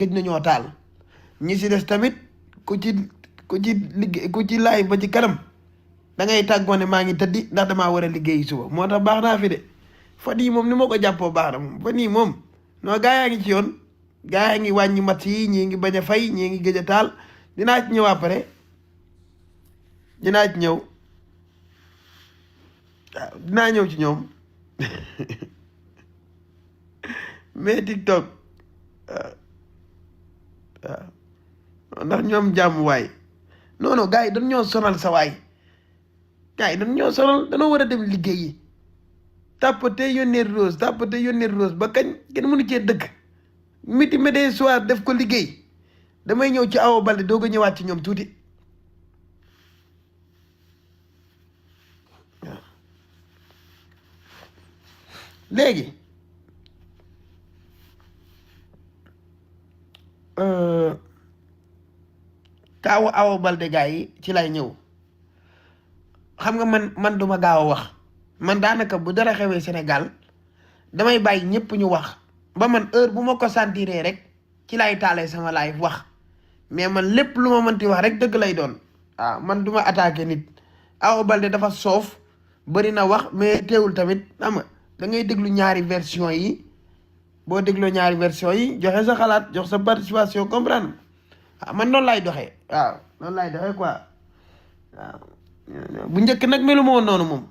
gëj nañoo taal ñi si des tamit ku ci liggéey ku ci laay ba ci kanam da ngay tàggoo ne maa ngi tëddi ndax damaa war a liggéey suba moo tax baax naa fi de fan yii moom ni ma ko jàppoo baax na moom fan yii moom non gaa yaa ngi ci yoon gaa yaa ngi wàññi mat yi ñii ngi bañ a fay ñii ngi gëj a taal dinaa ci ñëw après dinaa ci ñëw waaw dinaa ñëw ci ñoom mais TikTok waaw waaw ndax ñoom jàmm waay non non gars yi dañ ñoo sonal sa waay gars yi dañ ñoo sonal dañoo war a dem liggéeyi tàppate yónnee rose ba kañ kenn mënu cee dëkk midi midi soir def ko liggéey damay ñëw ci Awa Baldé doog a ñëwaat ci ñoom tuuti waaw léegi kaawu Awa Baldé gars yi ci lay ñëw xam nga man duma gaaw a wax man daanaka bu dara xewee Sénégal damay bàyyi ñëpp ñu wax ba man heure bu ma ko sentiree rek ci lay taalee sama live wax mais man lépp lu ma mënti wax rek dëgg lay doon waaw man duma attaqué nit Awa Baldé dafa soof bëri na wax mais teewul tamit xam nga da ngay déglu ñaari version yi boo dégloo ñaari version yi joxe sa xalaat jox sa participation comprendre waaw man noonu lay doxee waaw noonu lay doxee quoi waaw bu njëkk nag melu ma woon noonu moom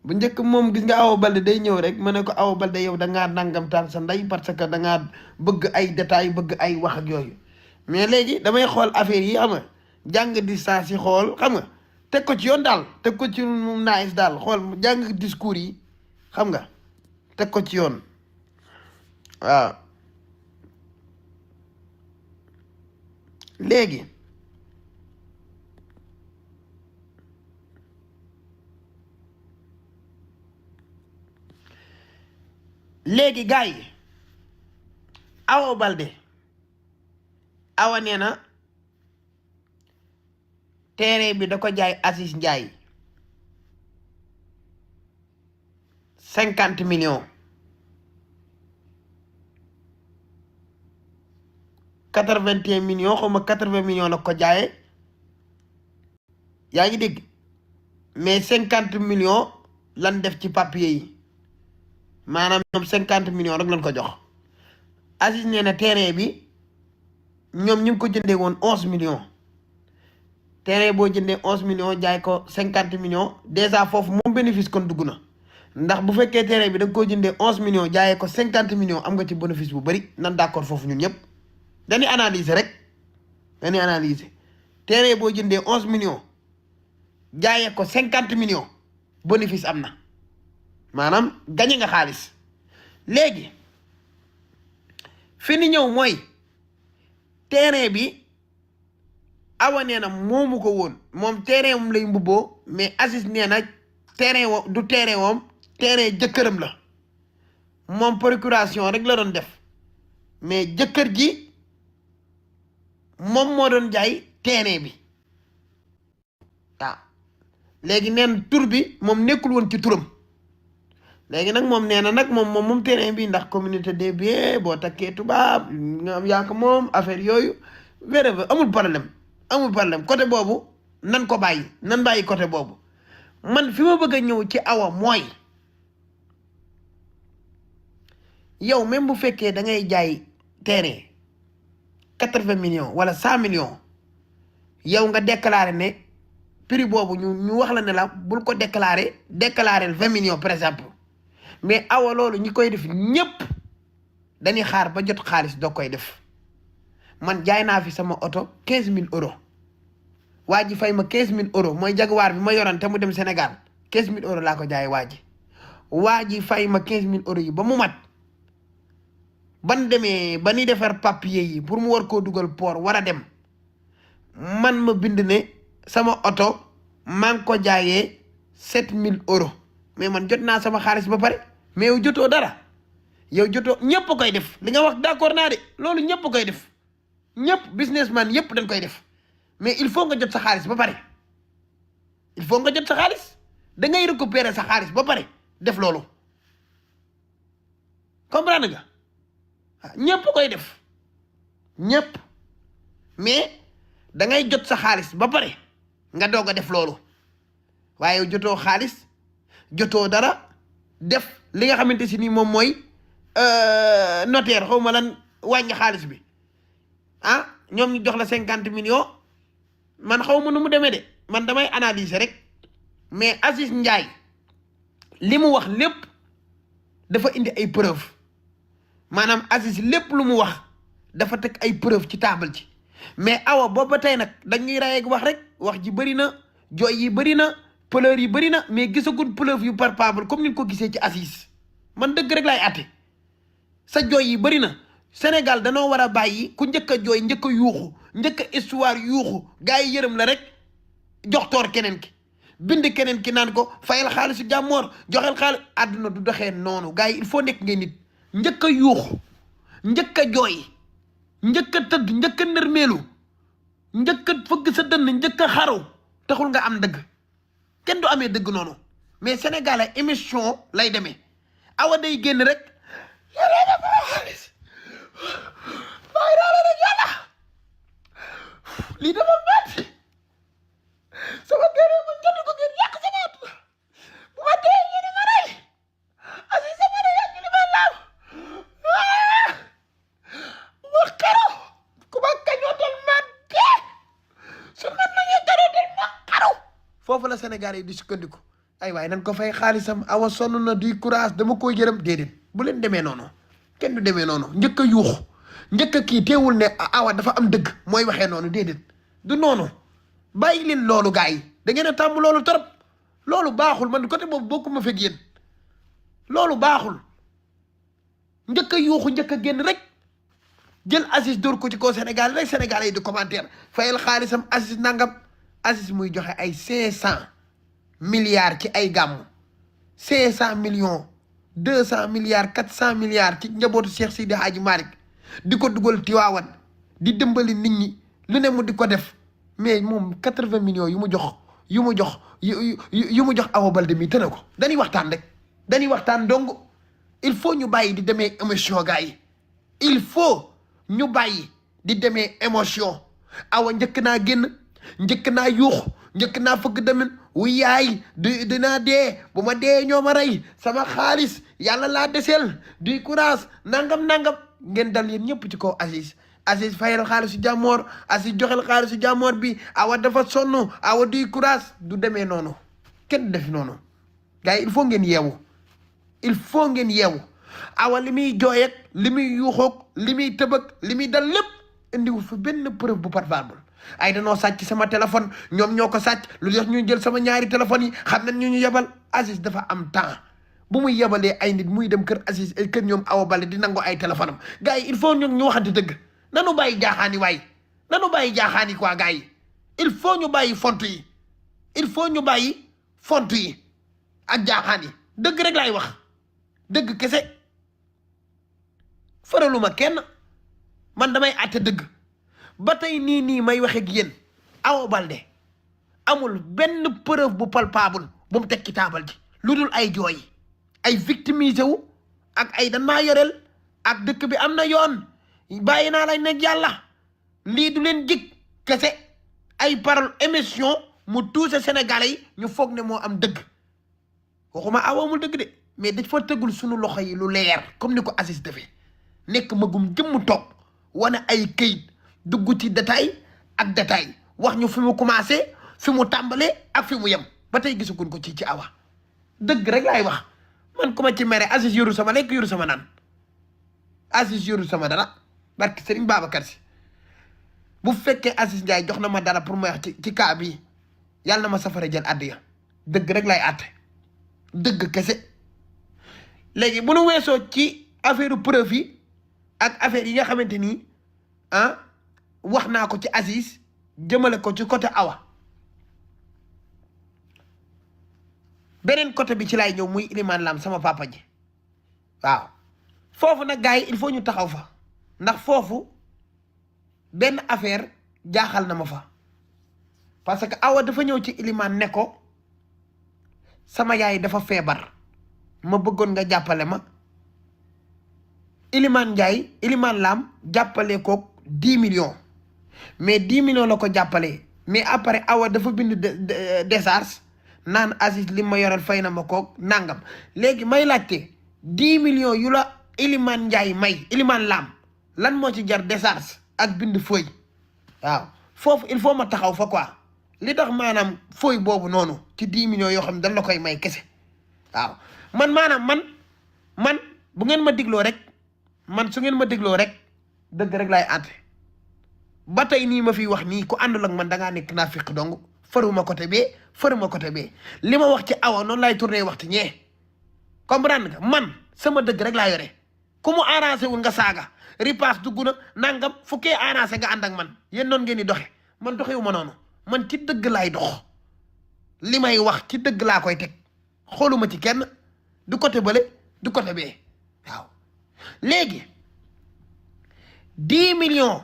bu njëkk moom gis nga Awa Baldé day ñëw rek ma ne ko Awa Baldé yow da ngaa nangam taal sa ndey parce que da ngaa bëgg ay détails bëgg ay wax ak yooyu mais léegi damay xool affaire yi xam nga jàng distance yi xool xam nga teg ko ci yoon daal teg ko ci nice daal xool jàng discours yi xam nga teg ko ci yoon waaw léegi gars yi Awa Baldé Awa nee na terrain bi da ko jaay Aziz Ndiaye 50 millions 81 millions xaw ma 80 millions la ko jaayee yaa ngi dégg mais 50 millions lan def ci papier yi maanaam ñoom 50 millions rek lañ ko jox Aziz nee na terrain bi ñoom ñu ngi ko jëndee woon 11 millions terrain boo jëndee 11 millions jaay ko 50 millions déjà foofu moom bénéfice kon dugg na ndax bu fekkee terrain bi da nga koo jëndee 11 millions jaayee ko 50 millions am nga ci bénéfice bu bëri nan d'accord foofu ñun ñëpp dañuy analyser rek dañuy analyser terrain boo jëndee 11 millions jaayee ko 50 millions bénéfice am na maanaam gañe nga xaalis léegi fi ni ñëw mooy terrain bi Awa nee na moomu ko woon moom terrain moom lay mbubboo mais Aziz nee na terrain wo du terrain woom terrain jëkkëram la moom procuration rek la doon def mais jëkkër ji moom moo doon jaay terrain bi waaw léegi neen tur bi moom nekkul woon ci turam léegi nag moom nee na nag moom terrain bi ndax communauté des biens boo takkee tubaab nga am yaa ko moom affaire yooyu wéré amul problème côté boobu nan ko bàyyi nan bàyyi côté boobu man fi ma bëgg a ñëw ci Awa mooy yow même bu fekkee da ngay jaay terrain 80 millions wala 100 millions yow nga déclaré ne prix boobu ñu wax la ne la bul ko déclaré 20 millions par exemple mais Awa loolu ñi koy def ñëpp dañuy xaar ba jot xaalis doo koy def man jaay naa fi sama oto 15000 euros waa ji fay ma 15000 euros mooy Jaguar bi ma yoroon te mu dem Sénégal 15000 euros laa ko jaay waa ji fay ma 15000 euros yi ba mu mat ban demee ba ni defar papier yi pour mu war koo dugal port war a dem man ma bind ne sama oto maa ngi ko jaayee 7000 euros mais man jot naa sama xaalis ba pare mais yow jotoo dara yow jotoo ñëpp koy def li nga wax d'accord naa de loolu ñëpp koy def ñëpp businessman yëpp dañ koy def mais il faut nga jot sa xaalis ba pare il faut nga jot sa xaalis da ngay récupérer sa xaalis ba pare def loolu comprendre nga ñëpp koy def ñëpp mais da ngay jot sa xaalis ba pare nga doog a def loolu waaye jotoo xaalis jotoo dara def li nga xamante si ni moom mooy notaire xaw ma lan wàññi xaalis bi ah ñoom ñu jox la 50 millions man xaw ma nu mu demee de man damay analyser rek mais Aziz Ndiaye li mu wax lépp dafa indi ay preuve maanaam Aziz lépp lu mu wax dafa teg ay preuve ci table ci mais awa booba tey nag dañuy rayeeg wax rek wax ji bëri na jooy yi bëri na pleurs yi bëri na mais gisagul preuve yu palpable comme ni ko gisee ci Aziz man dëgg rek laay atte sa jooy yi bëri na Sénégal danoo war a bàyyi ku njëkk a jooy njëkk a yuuxu njëkk a histoire yuuxu gars yi yërëm la rek jox toor keneen ki bind keneen ki naan ko fayal xaalisu jàmmoor joxel xaalis àdduna du doxee noonu gars yi il faut nekk ngeen nit njëkk a yuuxu njëkk a jooy njëkk a tëdd njëkk a nërmeelu njëkk a fëgg sa dënn njëkk a xaru taxul nga am dëgg kenn du amee dëgg noonu mais Sénégal ay émission lay demee awa day génn rek yàlla ba xaalis bàyyi naa la rek yàlla lii dafa métti sama kër yi ma jënd ko ngeen yàq sama at bu ma dee yéen a ma rey Aziz sama ne yàq li ma laam ma xaru ku ma kañootal ma dee su man nañu kañootal ma xaru foofu la Sénégal yi di sukkandiku ay waaye nan ko fay xaalisam awa sonn na du courage dama koy yërëm déedéet bu leen demee noonu kenn du demee noonu njëkk a yuuxu njëkk a kii teewul ne awa dafa am dëgg mooy waxee noonu déedéet du noonu bàyyi leen loolu gars yi da ngeen a tàmm loolu trop loolu baaxul man côté boobu bokkuma fekk yéen loolu baaxul njëkk a yuuxu njëkk a génn rek jël Aziz dóor ko ci kaw Sénégal rek Sénégal yi di commentaire fayal xaalisam Aziz nangam Aziz muy joxe ay 500 milliards ci ay gàmm 500 millions 200 milliards 400 milliards ci njabootu Cheikh Sidi Hadji Malick di ko dugal Tiwaawan di dimbali nit ñi lu ne mu di ko def mais moom 80 millions yu mu jox yu mu jox Awa Baldé mi tëna ko dañuy waxtaan rek dañuy waxtaan donc il faut ñu bàyyi di demee émotion gars yi il faut ñu bàyyi di demee émotion awa njëkk naa génn njëkk naa yuux njëkk naa fëgg demin wu yaay dinaa dee bu ma dee ñoo ma rey sama xaalis yàlla laa deseel du courage nangam ngeen dal yéen ñëpp ci kaw Aziz fayal xaalisu jàmmoor Aziz joxel xaalisu jàmmoor bi awa dafa sonn awa du courage du demee noonu kenn def noonu gars yi il faut ngeen yeewu awa li muy jooy ak li muy yuuxoog li muy tëbëg li muy dal lépp indiwu fi benn preuve bu palpable ay danoo sàcc sama téléphone ñoom ñoo ko sàcc lu tax ñu jël sama ñaari téléphone yi xam nañ ñu yebal Aziz dafa am temps bu muy yebalee ay nit muy dem kër Aziz kër ñoom Awa Baldé di nangu ay téléphone am gars yi il faut ñu waxante dëgg nanu bàyyi jaaxaani waay nanu bàyyi jaaxaani quoi gars yi il faut ñu bàyyi font yi il faut ñu bàyyi font yi ak jaaxaan yi dëgg rek laay wax dëgg kese faraluma kenn man damay àtte dëgg ba tey nii may waxe ak yéen Awa Baldé amul benn preuve bu palpable bu mu teg ci taabal ji lu dul ay jooy ay victimisé wu ak ay dan maa yoreel ak dëkk bi am na yoon bàyyi naa lay nekk yàlla lii du leen jig kese ay parole émission mu tuuse Sénégalais yi ñu foog ne moo am dëgg waxuma Awa amul dëgg de mais dañ fa tëggul sunu loxo yi lu leer comme ni ko Aziz defee nekk magum jëmm toog wane ay këyit dugg ci détail ak détail wax ñu fi mu commencé fi mu tàmbalee ak fi mu yem ba tey gisaguñ ko ci Awa dëgg rek laay wax man ku ma ci mere Aziz yoru sama lekk yoru sama naan Aziz yoru sama dara barki Serigne Babacar Si bu fekkee Aziz Ndiaye jox na ma dara pour ma wax ci cas bii yàlla na ma safara jël àddiya dëgg rek lay àtte dëgg kese léegi bu nu weesoo ci affaire preuve yi ak affaire yi nga xamante ni wax naa ko ci Aziz jëmale ko ci côté Awa beneen côté bi ci lay ñëw muy Ilimane Lam sama papa ji waaw foofu nag gars yi il faut ñu taxaw fa ndax foofu benn affaire jaaxal na ma fa parce que Awa dafa ñëw ci Ilimane ne ko sama yaay dafa feebar ma bëggoon nga jàppale ma Ilimane Lam jàppale ko 10 millions mais 10 millions la ko jàppale mais après awa dafa bind décharge naan Aziz li ma yoral fay na ma koog nangam léegi may laajte 10 millions yu la Iliman Ndiaye may Iliman Lam lan moo ci jar décharge ak bind feuille waaw foofu il faut ma taxaw fa quoi li tax maanaam feuille boobu noonu ci 10 millions yoo xam ne dañ la koy may kese waaw man maanaam man bu ngeen ma digloo rek man su ngeen ma digloo rek dëgg rek laay àtte ba tey nii ma fi wax nii ku àndul ak man da ngaa nekk naafiq dong faruma côté bee li ma wax ci awa noonu laay tourné waxtu ñee comprendre nga man sama dëgg rek laa yore ku mu arrangé wul nga saaga ripaas dugg na nangam fukkee arrangé nga ànd ak man yéen noonu ngeen di doxe man doxewu ma noonu man ci dëgg laay dox li may wax ci dëgg laa koy teg xooluma ci kenn du côté bële du côté bee waaw léegi 10 millions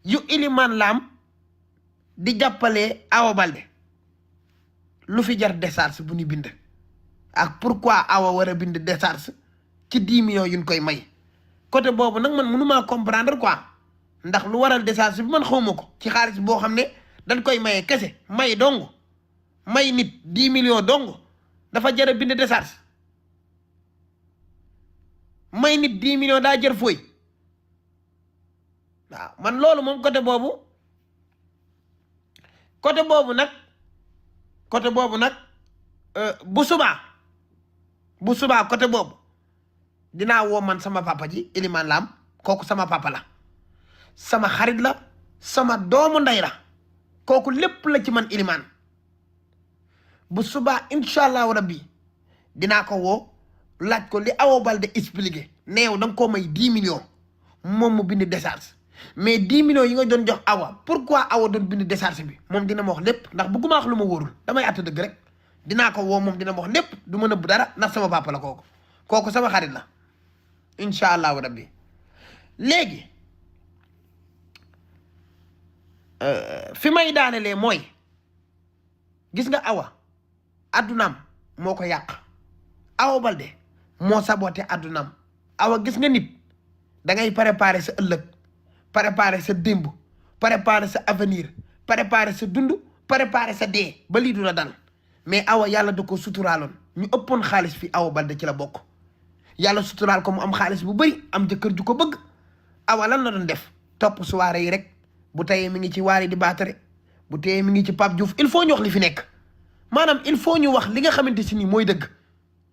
yu Iliman Lam di jàppale Awa Balde lu fi jar décharge bu ñu bind ak pourquoi Awa war a bind décharge ci 10 millions yuñ koy may côté boobu nag man mënumaa comprendre quoi ndax lu waral décharge bi man xawma ko ci xaalis boo xam ne dañ koy maye kese may dong may nit 10 millions dong dafa jar a bind décharge may nit 10 millions daa jër fooy waaw man loolu moom côté boobu nag bu subaa côté boobu dinaa woo man sama papa ji Iliman Lam kooku sama papa la sama xarit la sama doomu ndey la kooku lépp la ci man Iliman bu subaa incha allahu rabbi dinaa ko woo laaj ko li Awa Balde expliqué neew da nga koo may 10 millions moom mu bind décharge mais 10 millions yi nga doon jox Awa pourquoi Awa doon bind décharge bi moom dina ma wax lépp ndax bëgguma wax lu ma wóorul damay àtt dëgg rek dinaa ko woo moom dina ma wax lépp du ma nëbb dara ndax sama papa la kooku sama xarit la incha allahu rabbi léegi fi may daanelee mooy gis nga Awa addunaam moo ko yàq Awa Balde moo saboté addunaam Awa gis nga nit da ngay préparer sa ëllëg préparer sa démb préparer sa avenir préparer sa dund préparer sa dee ba lii du la dal mais Awa yàlla da ko suturaaloon ñu ëppoon xaalis fi Awa Balde ci la bokk yàlla suturaal ko mu am xaalis bu bëri am jëkkër ju ko bëgg Awa lan la doon def topp soirée yi rek bu tayee mi ngi ci waari di baatare bu tayee mi ngi ci Pape Diouf il faut ñu wax li fi nekk maanaam il faut ñu wax li nga xamante si nii mooy dëgg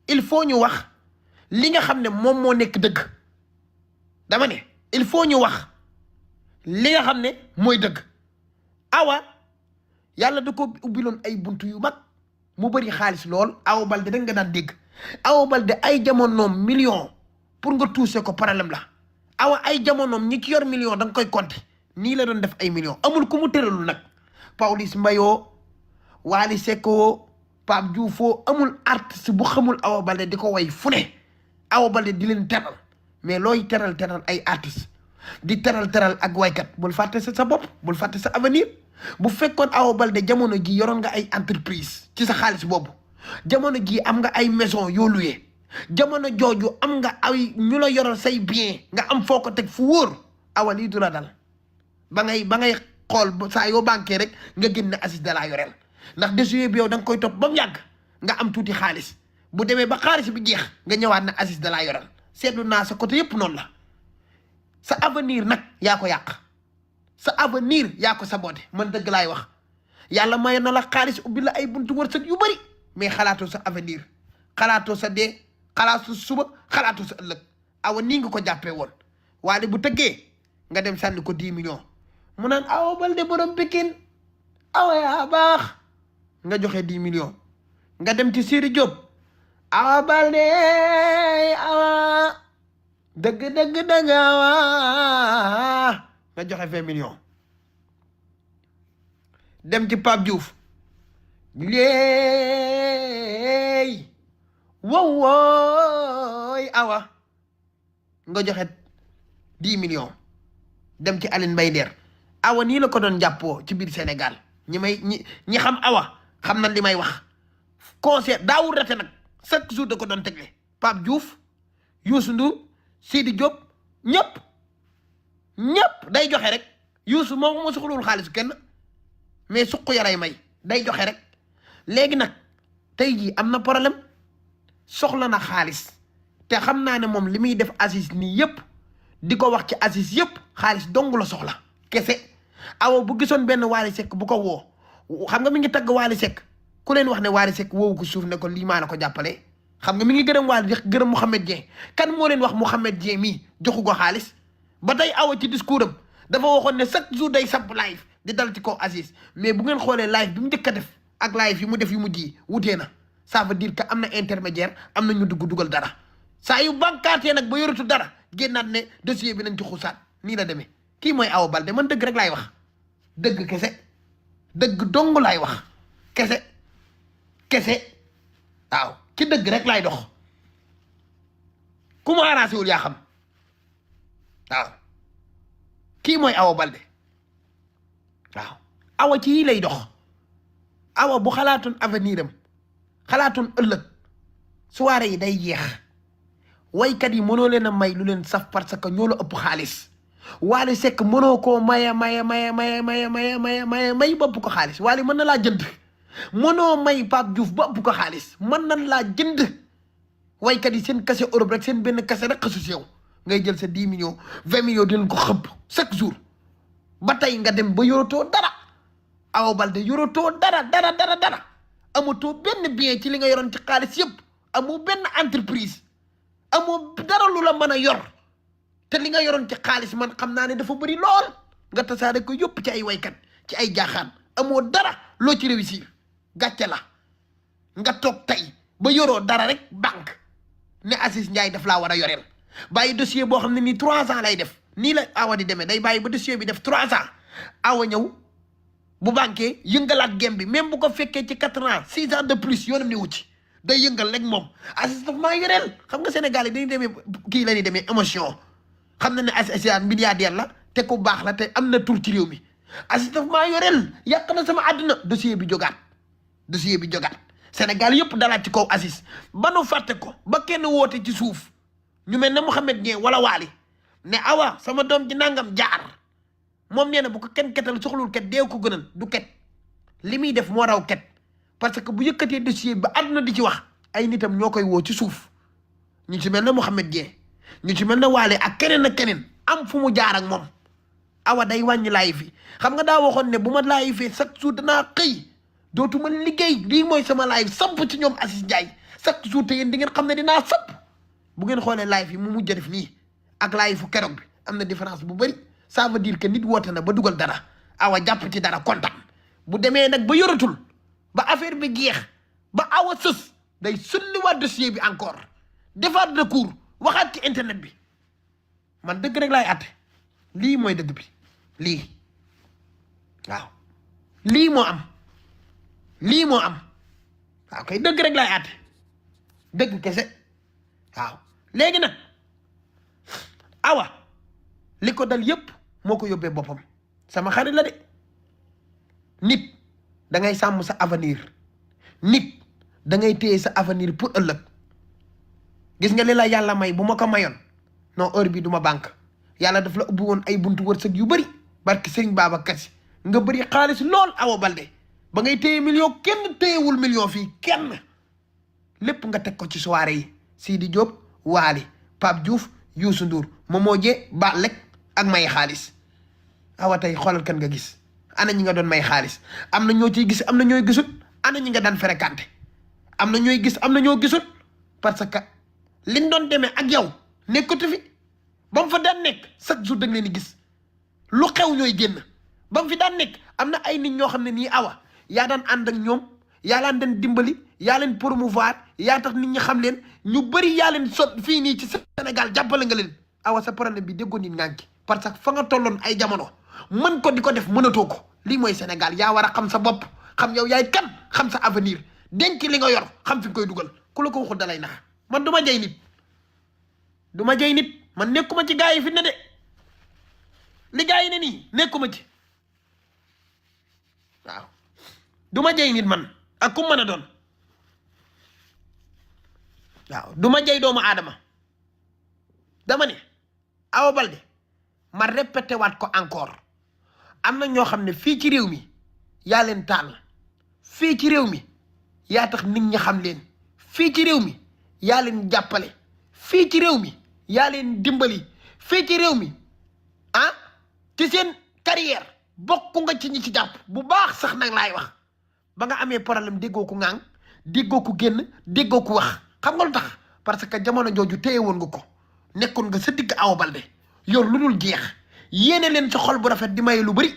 il faut ñu wax li nga xam ne moom moo nekk dëgg dama ne il faut ñu wax li nga xam ne mooy dëgg Awa yàlla da ko ubbiloon ay buntu yu mag mu bëri xaalis lool Awa Balde da nga daan dégg Awa Balde ay jamonoom million pour nga toucher ko problème la Awa ay jamonoom ñi ci yor million da nga koy compter nii la doon def ay million amul ku mu tëralul nag Pawlish Mbaye Wally Seck Pape Diouf amul artiste bu xamul Awa Balde di ko way fu ne Awa Balde di leen teral mais looy teral ay artiste di teral ak waykat bul fàtte sa bopp bul fàtte sa avenir bu fekkoon Awa Balde jamono ji yoroon nga ay entreprise ci sa xaalis boobu jamono ji am nga ay maison yoo loué jamono jooju am nga ay ñu la yoral say bien nga am foo ko teg fu wóor Awa lii du la dal ba ngay xool saa yoo banqué rek nga génne Aziz da laa yoreel ndax désuet bi yow da nga koy topp ba mu yàgg nga am tuuti xaalis bu demee ba xaalis bi jeex nga ñëwaat na Aziz da laa yoreel seetlu naa sa côté yëpp noonu la sa avenir nag yaa ko yàq sa avenir yaa ko saboté man dëgg laay wax yàlla may na la xaalis ubbi la ay buntu wërsëg yu bari mais xalaatoo sa avenir xalaatoo sa dee xalaatoo suba xalaatoo sa ëllëg Awa nii nga ko jàppee woon waaye bu tëggee nga dem sànni ko 10 millions mu naan Awa Balde borom Pikine Awa yaa baax nga joxe 10 millions nga dem ci Siri Diop Awa Balde Awa dëgg Awa nga joxe 20 millions dem ci Pape Diouf léey wowooy Awa nga joxe 10 millions dem ci Aline Mbaye Nder Awa nii la ko doon jàppoo ci biir Sénégal ñi xam Awa xam na li may wax concert daawul rate nag chaque jour da ko doon tegle Pape Diouf Youssou Ndour Sidi Diop ñëpp ñëpp day joxe rek Youssou moom moo soxlawul xaalis kenn mais suq yaray may day joxe rek léegi nag tey jii am na problème soxla na xaalis te xam naa ne moom li muy def Aziz nii yëpp di ko wax ci Aziz yëpp xaalis dong la soxla kese. awa bu gisoon benn Wally Seck bu ko woo xam nga mi ngi tagg Wally Seck ku leen wax ne Wally Seck woowu ko suuf ne ko lii maa la ko jàppale xam nga mi ngi gërëm Wally gërëm Mouhamed Dieng kan moo leen wax Mouhamed Dieng mii joxu ko xaalis ba tey awa ci discours am dafa waxoon ne chaque jour day samp live di dal ci kaw Aziz mais bu ngeen xoolee live bi mu njëkk a def ak live yi mu def yu mujj yi wutee na ça veut dire que am na intermédiaire am na ñu dugal dara saa yu bankaatee nag ba yoratu dara génnaat ne dossier bi nañ ci xusaat nii la demee kii mooy Awa Balde man dëgg rek laay wax dëgg kese dëgg dong laay wax kese waaw ci dëgg rek laay dox ku mu arrangé wul yaa xam waaw kii mooy Awa Balde waaw awa ci yii lay dox awa bu xalaatoon avenir am xalaatoon ëllëg soirée yi day jeex waykat yi mënoo leen a may lu leen saf parce que ñoo la ëpp xaalis Wally Seck mënoo koo may ba ëpp ko xaalis Wally mën na laa jënd mënoo may Pape Diouf ba ëpp ko xaalis mën nañ laa jënd waykat yi seen kase Europe rek seen benn kase rek xasu si yow ngay jël sa 10 millions 20 millions di leen ko xëpp chaque jour ba tey nga dem ba yoratoo dara Awa Balde yoratoo dara amatoo benn bien ci li nga yoroon ci xaalis yëpp amoo benn entreprise amoo dara lu la mën a yor te li nga yoroon ci xaalis man xam naa ne dafa bëri lool nga tasaare ko yëpp ci ay waykat ci ay jaaxaan amoo dara loo ci réussir gàcce la nga toog tey ba yoroo dara rek banque ne Aziz Ndiaye daf laa war a yoreel bàyyi dossier boo xam ne nii 3 ans lay def nii la awa di demee day bàyyi ba dossier bi def 3 ans awa ñëw bu banquee yëngalaat gem bi même bu ko fekkee ci 4 ans 6 ans de plus yoonam ni wuti day yëngal rek moom Aziz daf maa yoreel xam nga Sénégal yi dañuy demee kii la ñuy demee émotion xam na ne Aziz milliardaire la te ku baax la te am na tur ci réew mi Aziz daf maa yoreel yàq na sama àdduna dossier bi jogaat Sénégal yëpp dalaat ci kaw Aziz ba nu fàtte ko ba kenn woote ci suuf ñu mel ne Mouhamed Dieng wala Wally ne awa sama doom ji nangam jaar moom nee na bu ko kenn ketal soxlul ket deew ko gënal du ket li muy def moo raw ket parce que bu yëkkatee dossier ba àdduna di ci wax ay nitam ñoo koy woo ci suuf ñu ci mel ne Mouhamed Dieng ñu ci mel ne Wally ak keneen am fu mu jaar ak moom awa day wàññi laay fi xam nga daa waxoon ne bu ma laay fee chaque jour danaa xëy dootuma liggéey lii mooy sama laay samp ci ñoom Aziz Ndiaye chaque jour te yéen di ngeen xam ne dinaa samp bu ngeen xoolee laay fi mu mujj def nii ak laay fu keroog bi am na différence bu bëri ça veut dire que nit woote na ba dugal dara awa jàpp ci dara kontaan bu demee nag ba yoratul ba affaire bi jeex ba awa sës day sulliwaat dossier bi encore defaat recours waxaat ci internet bi man dëgg rek laay àtte lii mooy dëgg bi lii waaw lii moo am waaw kay dëgg rek laay àtte dëgg kese waaw léegi nag awa li ko dal yëpp moo ko yóbbee boppam sama xarit la de nit da ngay sàmm sa avenir nit da ngay téye sa avenir pour ëllëg gis nga li la yàlla may bu ma ko mayoon non heure bi du ma banque yàlla daf la ubbi woon ay buntu wërsëg yu bëri barki Serigne Babacar Sy nga bëri xaalis lool Awa Balde ba ngay téye million kenn téyewul million fii kenn lépp nga teg ko ci soirée yi Sidi Diop Wally Pape Diouf Youssou Ndour Momo Dieng Balek ak may xaalis awa tey xoolal kan nga gis ana ñi nga doon may xaalis am na ñoo ciy gis am na ñooy gisut ana ñi nga daan fréquenté am na ñooy gis am na ñoo gisut parce que liñ doon demee ak yow nekkatu fi ba mu fa daan nekk chaque jour da nga leen di gis lu xew ñooy génn ba mu fi daan nekk am na ay nit ñoo xam ne nii awa yaa daan ànd ak ñoom yaa leen den dimbali yaa leen promouvoir yaa tax nit ñi xam leen ñu bëri yaa leen sot fii nii ci Sénégal jàppale nga leen awa sa problème bi déggoo nit ngànki parce que fa nga tolloon ay jamono mën ko di ko def mënatoo ko lii mooy Sénégal yaa war a xam sa bopp xam yow yaay kan xam sa avenir denc li nga yor xam fi nga koy dugal ku la ko waxul dalay nax man du ma jay nit man nekkuma ci gaa yi fi ne de li gaa yi ne nii nekkuma ci waaw du ma jay nit man ak ku mën a doon waaw du ma jay doomu aadama dama ne Awa Balde ma répété waat ko encore am na ñoo xam ne fii ci réew mi yaa leen taal fii ci réew mi yaa tax nit ñi xam leen fii ci réew mi yaa leen jàppale fii ci réew mi yaa leen dimbali fii ci réew mi ah ci seen carrière bokku nga ci ñi ci jàpp bu baax sax nag laay wax ba nga amee problème déggoo ko ŋaang déggoo ko génn déggoo ko wax xam nga lu tax parce que jamono jooju téye woon nga ko nekkoon nga sa digg Awa Baldé yor lu dul jeex yéene leen sa xol bu rafet di maye lu bari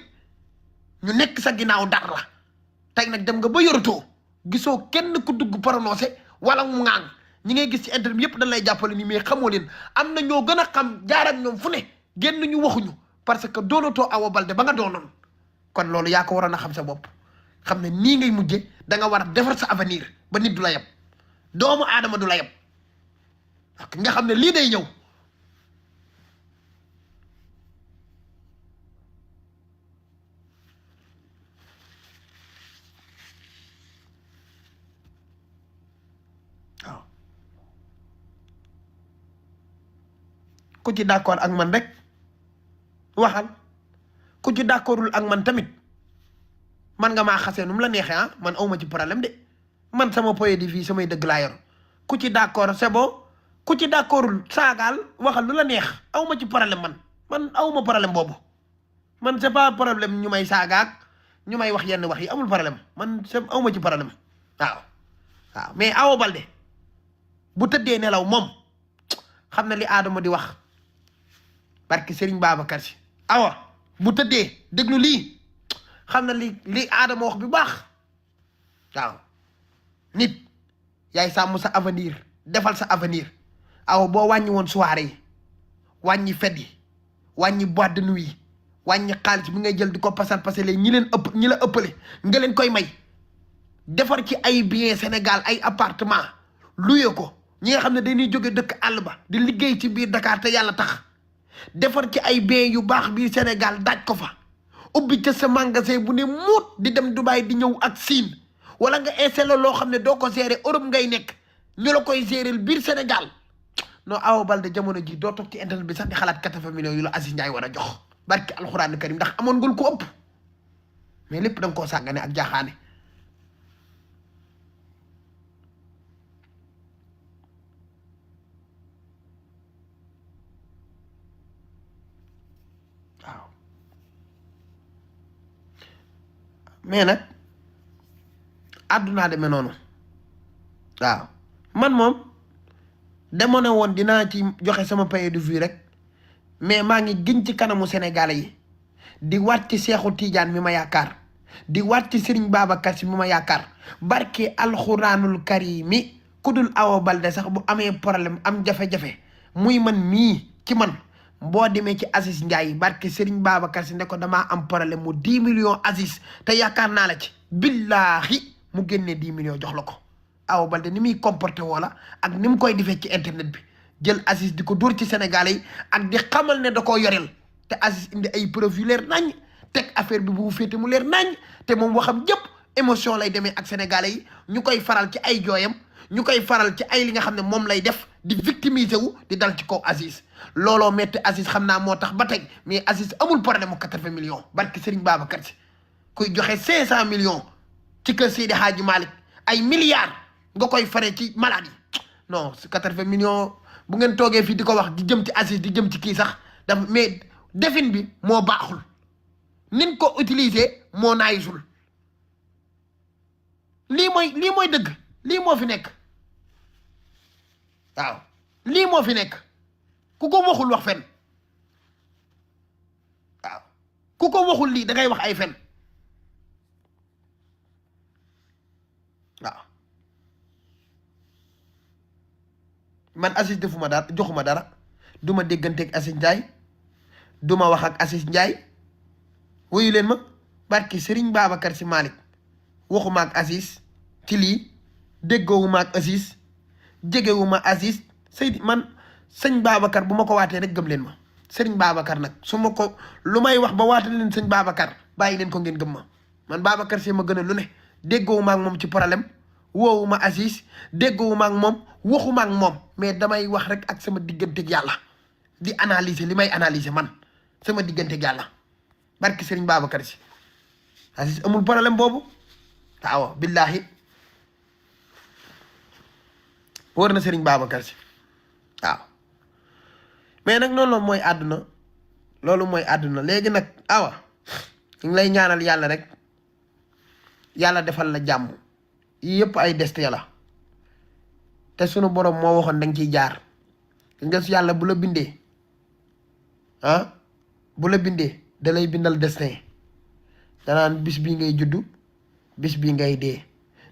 ñu nekk sa ginnaaw dar la tey nag dem nga ba yoratoo gisoo kenn ku dugg prononcé wala mu ŋaang ñi ngay gis ci internet yëpp dañ lay jàppale ni mais xamoo leen am na ñoo gën a xam jaar ak ñoom fu ne génn ñu waxuñu parce que doonatoo Awa Baldé ba nga doonoon kon loolu yaa ko waroon a xam sa bopp xam ne nii ngay mujje da nga war a defar sa avenir ba nit du la yeb doomu aadama du la yeb ak nga xam ne lii day ñëw waaw ku ci d'accord ak man rek waxal ku ci d'accordul ak man tamit man nga maa xasee nu mu la neexee ah man awma ci problème de man sama point de vue samay dëgg laa yor ku ci d'accord c'est bon ku ci d'accordul saagaal waxal lu la neex awma ci problème man awma problème boobu man c'est pas problème ñu may saagaak ñu may wax yenn wax yi amul problème man c'est awma ci problème waaw waaw mais Awa Baldé bu tëddee nelaw moom xam na li Adama di wax barke Serigne Babacar Sy awa bu tëddee déglu lii xam na li Adama wax bi baax waaw nit yaay sàmm sa avenir defal sa avenir awa boo wàññi woon soirée yi wàññi fête yi wàññi boîte de nuit yi wàññi xaalis bi ngay jël di ko pasal pasale ñi la ëppale nga leen koy may defar ci ay bien Sénégal ay appartement luye ko ñi nga xam ne dañuy jóge dëkk àll ba di liggéey ci biir Dakar te yàlla tax defar ci ay bien yu baax biir Sénégal daaj ko fa ubbi ca sa magasin bu ne muut di dem Dubaï di ñëw ak Siin wala nga installé loo xam ne doo ko gérer Europe ngay nekk ñu la koy gérer biir Sénégal non Awa Baldé jamono ji doo toog ci internet bi sax di xalaat 80 millions yu la Aziz Ndiaye war a jox barki alxuraan karim ndax amoon ngul ko ëpp mais lépp da nga koo sàggane ak jaaxaane waaw mais nag àddunaa demee noonu waaw man moom demoon na woon dinaa ci joxe sama point de vue rek mais maa ngi gën ci kanamu Sénégalais yi di waat ci Seexu Tiijaan mi ma yaakaar di waat ci Serigne Babacar Sy mi ma yaakaar barke alxuraanul karimi ku dul Awa Baldé sax bu amee problème am jafe-jafe muy man mii ci man boo demee ci Aziz Ndiaye barke Serigne Babacar Sy ne ko damaa am problème mu 10 millions Aziz te yaakaar naa la ci billaahi mu génnee 10 millions jox la ko Awa Baldé ni muy comporté wala ak ni mu koy defee ci internet bi jël Aziz di ko dóor ci Sénégalais yi ak di xamal ne da koo yoreel te Aziz indi ay preuve yu leer nañ teg affaire bi bu féete mu leer nañ te moom waxam jëpp émotion lay demee ak Sénégalais yi ñu koy faral ci ay jooyam ñu koy faral ci ay li nga xam ne moom lay def di victimiser wu di dal ci kaw Aziz looloo metti Aziz xam naa moo tax ba tey mais Aziz amul problème mu 80 millions barki Serigne Babacar Sy kuy joxe 500 millions ci kër Seydi Hadji Malick ay milliards nga koy fare ci maladie non 80 millions bu ngeen toogee fii di ko wax di jëm ci Aziz di jëm ci kii sax dafa mais defin bi moo baaxul nin ko utiliser moo naayisul lii mooy dëgg lii moo fi nekk waaw lii moo fi nekk ku ko waxul wax fen waaw ku ko waxul lii da ngay wax ay fen waaw man Aziz defuma dara joxuma dara duma dégganteeg Aziz Ndiaye duma wax ak Aziz Ndiaye wuyu leen ma barki Serigne Babacar Sy Malick waxuma ak Aziz ci lii déggoowuma ak Aziz jegewuma Aziz Seydi man sëñ Babacar bu ma ko waatee rek gëm leen ma Serigne Babacar nag su ma ko lu may wax ba waate leen sëñ Babacar bàyyi leen ko ngeen gëm ma man Babacar Sy ma gën a lu ne déggoowuma ak moom ci problème woowuma Aziz déggoowuma ak moom waxuma ak moom mais damay wax rek ak sama digganteeg yàlla di analyser li may analyser man sama diggante yàlla barki Serigne Babacar Si Aziz amul problème boobu waaw billahi wóor na Serigne Babacar Si waaw mais nag loolu mooy àdduna loolu mooy àdduna léegi nag awa ñu ngi lay ñaanal yàlla rek yàlla defal la jàmm yii yëpp ay destin la te sunu borom moo waxoon da nga ciy jaar nga si yàlla bu la bindee bu la bindee da lay bindal destin danaan bis bii ngay juddu bis bii ngay dee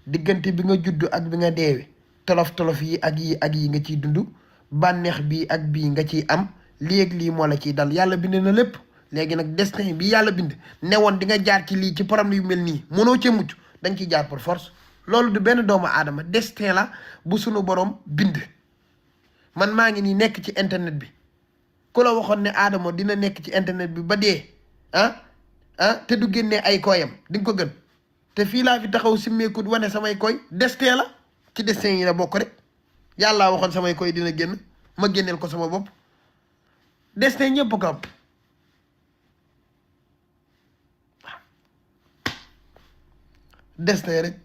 diggante bi nga juddu ak bi nga deewe tolof-tolof yi ak yi nga ciy dund bànneex bii ak bii nga ciy am lii ak lii moo la ciy dal yàlla bind na lépp léegi nag destin bi yàlla bind ne woon di nga jaar ci lii ci problème yu mel nii mënoo cee mucc da nga ciy jaar par force loolu du benn doomu aadama destin la bu sunu borom bind man maa ngi nii nekk ci internet bi ku la waxoon ne Adamo dina nekk ci internet bi ba dee te du génnee ay koyam di nga ko gën te fii laa fi taxaw simmeekut wane samay koy destin la ci destin yi la bokk rek yàlla waxoon samay koy dina génn ma génneel ko sama bopp destin ñëpp ko am destin rek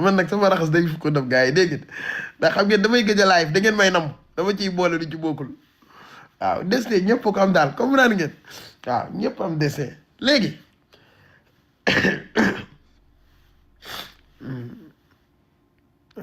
man nag sama raxas day ko def gars yi dégg ndax xam ngeen damay gëj a live da ngeen may nam dama ciy boole du ci bokkul waaw destin ñëpp ko am daal comprendre ngeen waaw ñëpp am destin léegi